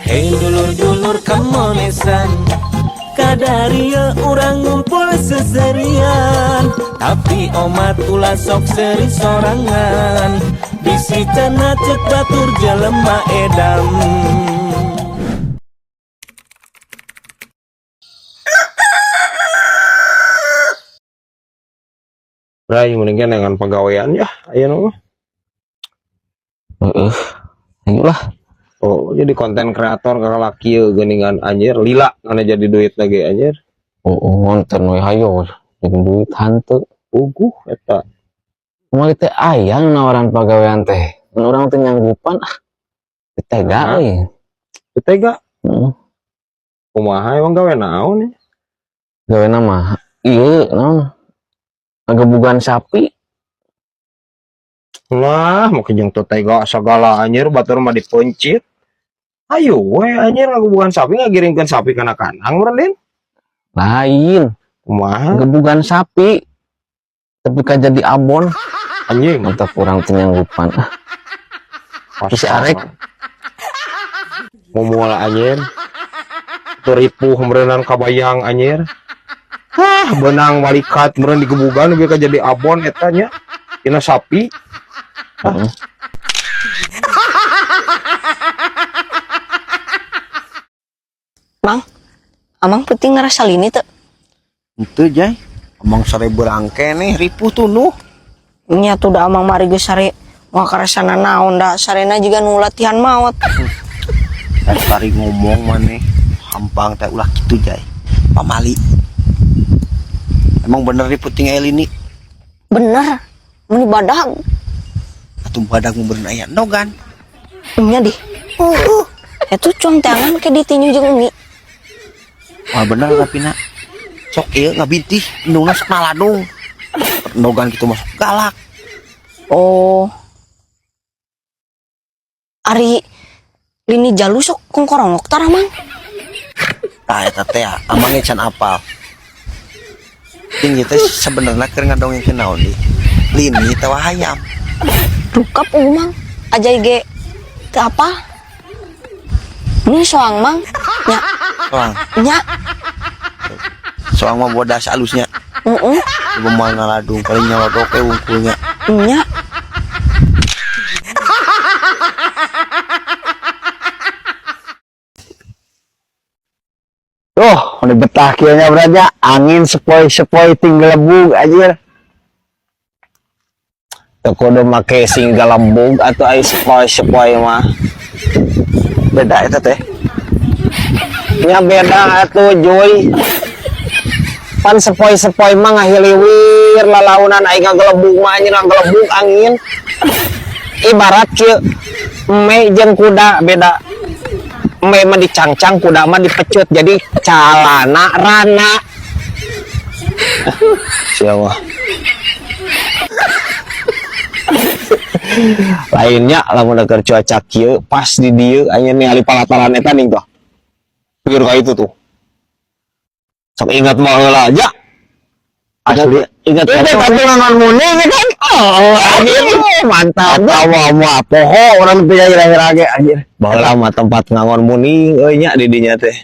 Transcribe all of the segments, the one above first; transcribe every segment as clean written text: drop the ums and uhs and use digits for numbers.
Hei dulur-dulur kamonesan, kadaria urang ngumpul seserian, tapi omat ulah sok seri sorangan, bisi cenah cek batur jelema edam. Bray, mendingan dengan pegawaian ya, ayo nama. Ayolah. Oh, jadi konten kreator kakak laki geningan anjir, lila karena jadi duit lagi anjir. Ngonten we hayo jadi duit hantu. Eta. Mau teh ayang nawaran pagawean teh. Orang teh nyanggupan tega euy. Tega. Kumaha emang gawe naon nih? Gawe nama. Ieu naon? Ngagebugan sapi. Lah, mau kijeng tuh tega segala anjir batur mah dipencit. Ayo we anjir ngagebugan sapi ngagiringkeun sapi kana kanang meureun. Lain. Kumaha? Ngagebugan sapi. Tapi kan jadi abon. Anjing, Mantap orang teh nyanggupan. Terus arek ngomong anjir. Teripuh merenang kabayang anjir. Benang malikat meren digebugan ge ka jadi abon eta nya. Tina sapi. Mang, amang penting ngerasa lini tuh. Itu jay, amang sare berangke nih ripuh tunuh. Nya tuh dah amang mari geus sare mau karesana naon dah sarena juga nu latihan maot. Tari ngomong maneh hampang teh ulah kitu jay. Pamali. Emang bener riput tinggal ini. Bener, mun badag. Atuh badag mun bener aya nogan. Nya di. Itu cuang tangan ke ditinju jeung umi. Wah bener tapi nak. Sok ieu ngabintih indungna sok naladung. Nogan kitu masuk galak. Oh. Ari lini jalu sok kongkorongok tah mang. Tah eta teh amang can apal. Tinggi teh sebenarnya keur ngadongengkeun naon di. Lini teh hayam. Dukap mang. Ajai ge teu apa? Ini soang mang. Nya. Soang. Nya. Soang mah bodas alusnya. Bemang ngaladung paling nyolodok ke wungkulnya. Nya. udah betah kieunya berarti angin sepoi-sepoi tinggal lembug anjir. Teu kudu make sing galembug atau ai sepoi-sepoi mah. Beda eta teh. Nya beda atuh Joy. Pan sepoi-sepoi mah ngahiliwir lalaunan aing ngagelembug mah anjir ngagelembug angin. Ibarat kieu me jeung kuda beda. Me mah dicangcang, kuda mah dipecut jadi calana rana. Siapa? Lainnya lamun keur cuaca kieu pas di dieu anya ningali palataran eta ning toh. Pikir ka itu tuh. Sok ingat mah heula aja. Asli ingat eta patungan muning kan. Oh, anjir mantap. Tawa mah poho urang teh ira-ira ge anjir. Baheula mah tempat ngangon muning euy nya di dinya teh.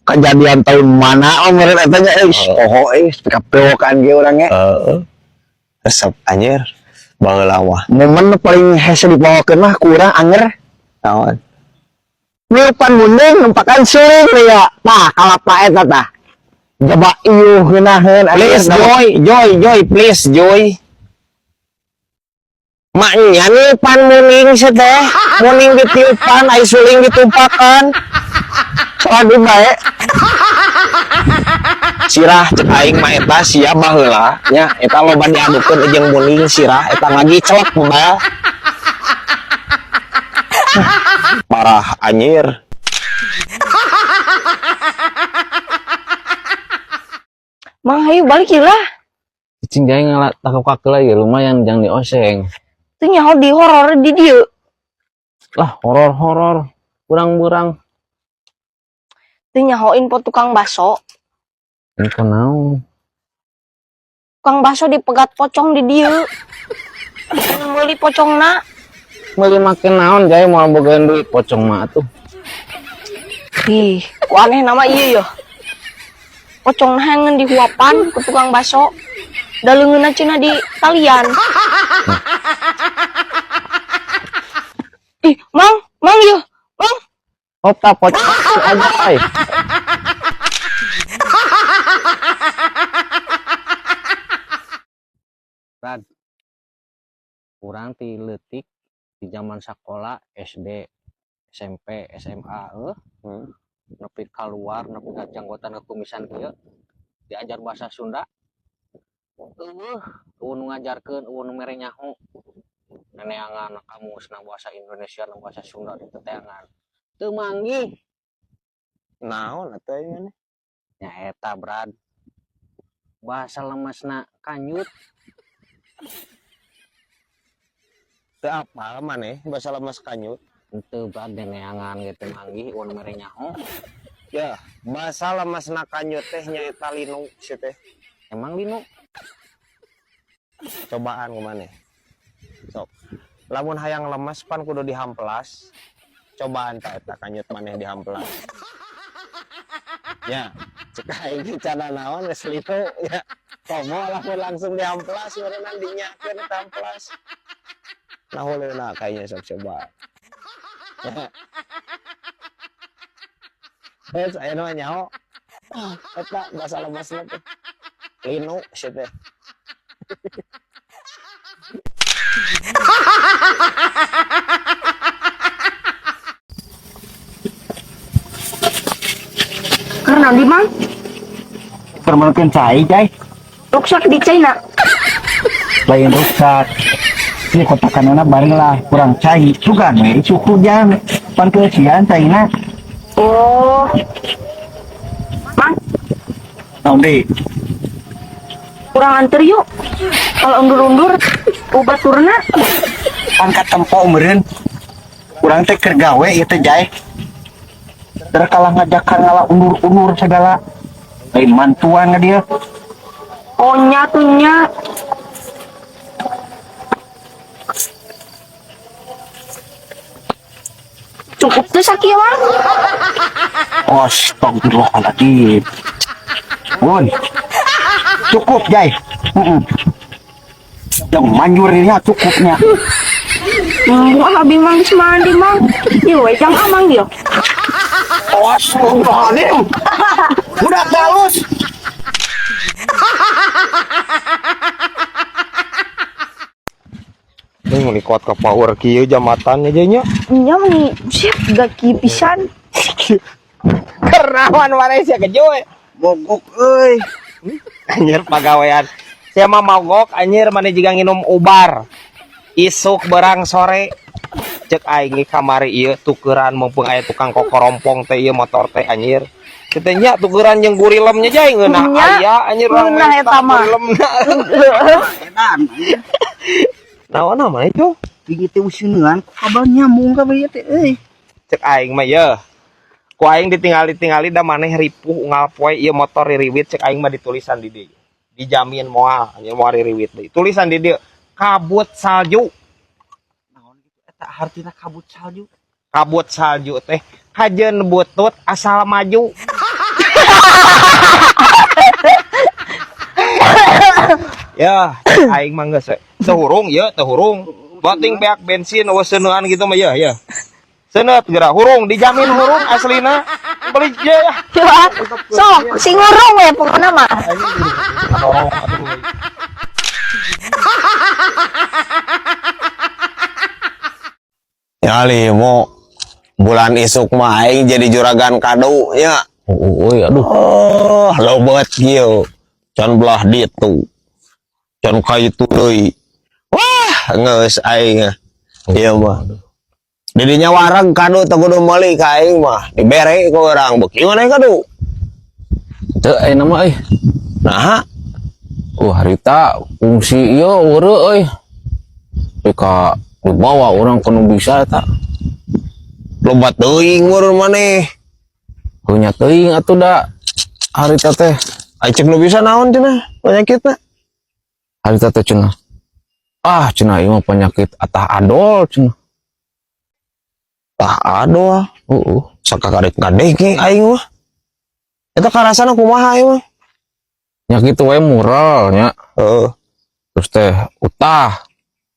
Kejadian tahun mana meureun eta nya poho kapewokan ge urang ge. Heeh. Resep anjir. Baheula mah. Momen paling hese dibawakeun mah kurang anger. Naon? Niupan muning nempakan suling ya. Tah kalapa eta tah. Coba ieuh ngeunaheun please Joy please Joy. Maknya niupan muning teh, muning ditiupan ai suling ditumpakan. Soalnya bae. Sirah cek aing mah eta siap baheula nya eta loba diadukeun jeung muning sirah eta ngagiclek bae. Parah anjir. Mang hayu balik lah. Cing jaing ngalah takok lagi lumayan jang dioseng. Teu nyaho di horor di dieu. Lah horor kurang-kurang. Teu nyaho info tukang baso. Engko naon? Tukang baso dipegat pocong di dieu. Meuli pocongna. Meuli make naon jae moal bogaeun duit pocong mah atuh. Ih, ku aneh nama iya yo. Pocong hangen di huapan ke tukang baso. Dalengeuna cenah di talian. Ih, mang yo. Mang. Opa pocong aja ay. Brad, kurang ti leutik di zaman sekolah SD, SMP, SMA nepi keluar nepi ka janggotan kekumisan kieu diajar bahasa Sunda. Nu ngajarkeun nu mere nyaho. Neneangan kamusna bahasa Indonesia dan bahasa Sunda di teteangan. Teu manggih. Naon atuh ieu mah? Nya eta Brad. Bahasa lemesna kanyut. Teu apal maneh bahasa lemes kanyut. Henteu Brad neneangan gitu manggih nu mere nyaho. Ya, bahasa lemesna kanyut teh nyaeta linu si teh. Emang linu? Cobaan ku maneh. Sok. Lamun hayang lemes pan kudu dihamplas. Cobaan ta eta kanyut maneh dihamplas. Ya, cek aing cara naon geus linu ya. Komo lamun langsung dihamplas meureunna dinyakeun eta hamplas. Nah huleuna kayaknya sok coba. Ya. Saya nama nyaho. Eta bahasa lemesna teh. Linu si teh. Karena di mang permenkan cai jai ruksak di China. lain rusak ini kotakanana bareng lah kurang cai sugan we suku jam pan kesian caina Oh. Mang, naon deui kurang anter yuk. Kalau undur-undur obat turna. angkat tempo meureun kurang teh keur gawe ieu teh jai terkalah ngajakan ngala undur-undur segala lain mantuan nga dia Oh nyatunya. Cukup tuh sakit mang. astagfirullahaladzim woi cukup jai yang manjurnya cukupnya Wah habis mang geus mandi mang. Ieu we jang amang dia. astagfirullahaladzim budak halus Ini menikot ke power kieu jamatannya aja nya. Nya meni siap gaki pisan. Kernawan mana sih kejoy. mogok euy Anjir pagawean. Saya mah mogok anjir mana juga nginum ubar. Isuk berang sore. Cek aing kamari ieu tukeran mumpung aya tukang kokorompong teh ieu motor teh anjir. Kitanya tukeran jeung gurilemnya jai ngeunah aya anjir urang ngeunah eta mah. gurilemna. edan Naon namanya itu? gigi teh useuneun kabar nyambung ka bae teh euy Cek aing mah ye. Ku aing ditinggali da maneh ripuh unggal poe ieu motor ririwit cek aing mah ditulisan di dieu. Dijamin moal, nya moal ririwit deui. Tulisan di dieu kabut salju. naon gitu eta artina kabut salju Kabut salju teh kajeun butut asal maju. Ya, cek aing mah geus we. Teu hurung ye, teu hurung. Penting beak bensin we seuneuan gitu mah ya. Seuneut geura hurung dijamin hurung aslina. Beli je ya. Sok sing ngurung we pokona mah. Adorong atuh. Ya mau bulan isuk mah aing jadi juragan kado ya. Aduh. Oh, lobet kieu. Can belah ditu. Can ka itu deui. Wah, geus aing. Ieu mah. Didinya wareg kado teu kudu meuli ka aing mah. Dibere ku urang beuki maneh kado. Teu nama euy. Nah, Harita fungsi ieu weureu euy. Ka dibawa orang kudu bisa eta. lobat teuing urang maneh. Punya teuing atuh da harita teh. Ai cek nu bisa naon cenah penyakitna? Harita teh cenah. Ah cenah ieu mah penyakit atah adol cenah. Tah aduh. Sakakarik-kadek ge aing mah. Eta karasana kumaha aing mah? nya kitu we mural nya. Heeh. Terus teh utah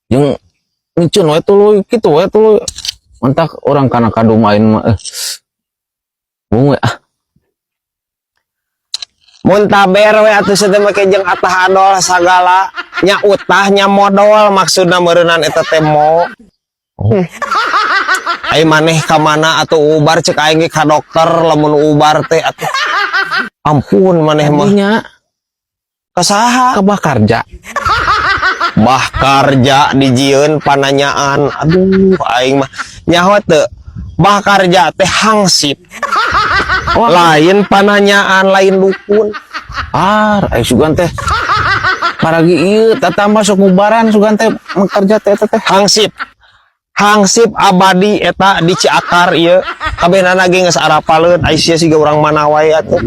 jeung micun we tuluy kitu we tuluy. Mantak orang kana kadu main mah bungue Mun taber we atuh teh make jeung atah adol sagala nya utah nya modal maksudna meureunan eta teh mo. Ai maneh ka mana atuh ubar cek aing ge ka dokter lamun ubar teh atuh. Ampun maneh mah. nya Kasaha? ka Bakarja. Bah karja dijieun pananyaan. Aduh aing mah nyaho teu. Bah karja teh hangsip. Lain pananyaan lain dukun. Ai sugan teh paragi ieu tata masuk ngubaran sugan teh makarja teh eta teh. Hangsip abadi eta di Ciakar ieu kabehna ge geus arapaleun ai sia siga urang mana wae atuh.